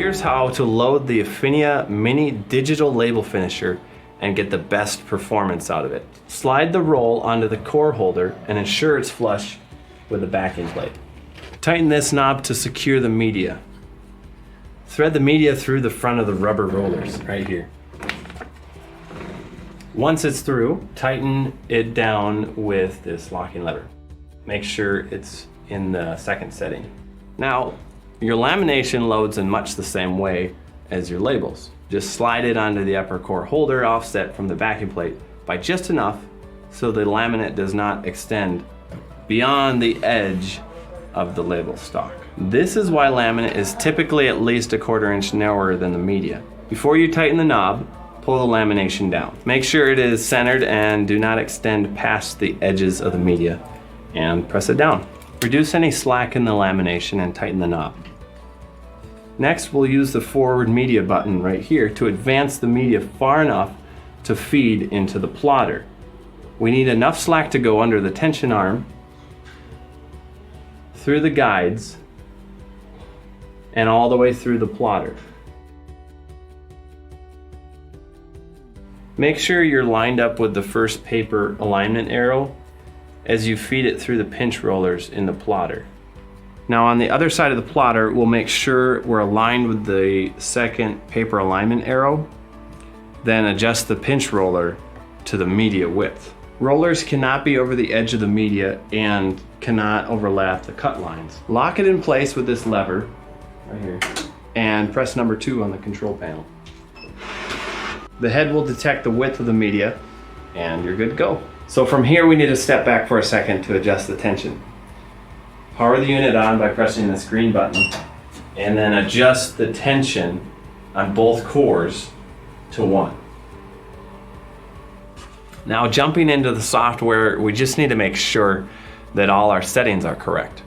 Here's how to load the Afinia Mini Digital Label Finisher and get the best performance out of it. Slide the roll onto the core holder and ensure it's flush with the backing plate. Tighten this knob to secure the media. Thread the media through the front of the rubber rollers right here. Once it's through, tighten it down with this locking lever. Make sure it's in the second setting. Now, your lamination loads in much the same way as your labels. Just slide it onto the upper core holder offset from the backing plate by just enough so the laminate does not extend beyond the edge of the label stock. This is why laminate is typically at least a 1/4 inch narrower than the media. Before you tighten the knob, pull the lamination down. Make sure it is centered and do not extend past the edges of the media, and press it down. Reduce any slack in the lamination and tighten the knob. Next, we'll use the forward media button right here to advance the media far enough to feed into the plotter. We need enough slack to go under the tension arm, through the guides, and all the way through the plotter. Make sure you're lined up with the first paper alignment arrow as you feed it through the pinch rollers in the plotter. Now on the other side of the plotter, we'll make sure we're aligned with the second paper alignment arrow, then adjust the pinch roller to the media width. Rollers cannot be over the edge of the media and cannot overlap the cut lines. Lock it in place with this lever right here and press number 2 on the control panel. The head will detect the width of the media and you're good to go. So from here we need to step back for a second to adjust the tension. Power the unit on by pressing this green button and then adjust the tension on both cores to 1. Now jumping into the software, we just need to make sure that all our settings are correct.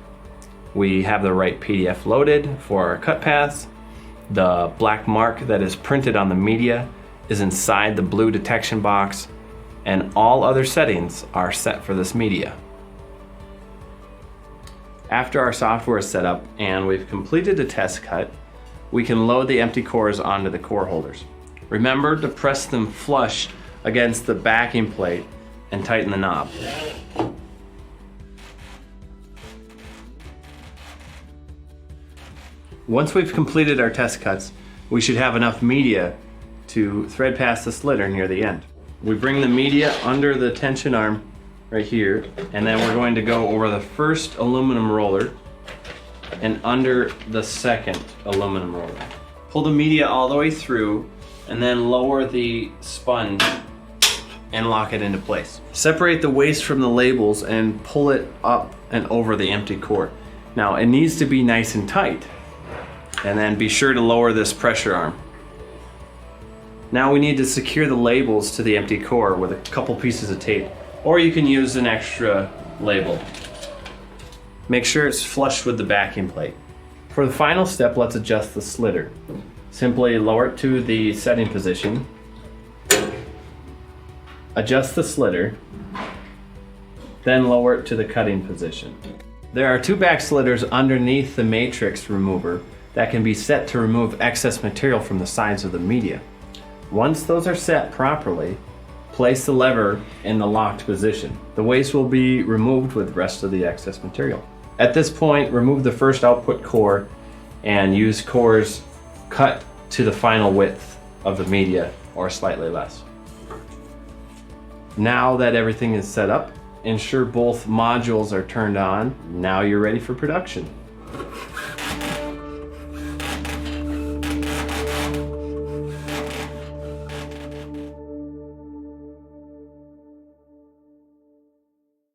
We have the right PDF loaded for our cut paths. The black mark that is printed on the media is inside the blue detection box, and all other settings are set for this media. After our software is set up and we've completed the test cut, we can load the empty cores onto the core holders. Remember to press them flush against the backing plate and tighten the knob. Once we've completed our test cuts, we should have enough media to thread past the slitter near the end. We bring the media under the tension arm right here, and then we're going to go over the first aluminum roller and under the second aluminum roller. Pull the media all the way through and then lower the sponge and lock it into place. Separate the waste from the labels and pull it up and over the empty core. Now it needs to be nice and tight, and then be sure to lower this pressure arm. Now we need to secure the labels to the empty core with a couple pieces of tape, or you can use an extra label. Make sure it's flush with the backing plate. For the final step, let's adjust the slitter. Simply lower it to the setting position, adjust the slitter, then lower it to the cutting position. There are 2 back slitters underneath the matrix remover that can be set to remove excess material from the sides of the media. Once those are set properly, place the lever in the locked position. The waste will be removed with the rest of the excess material. At this point, remove the first output core and use cores cut to the final width of the media or slightly less. Now that everything is set up, ensure both modules are turned on. Now you're ready for production.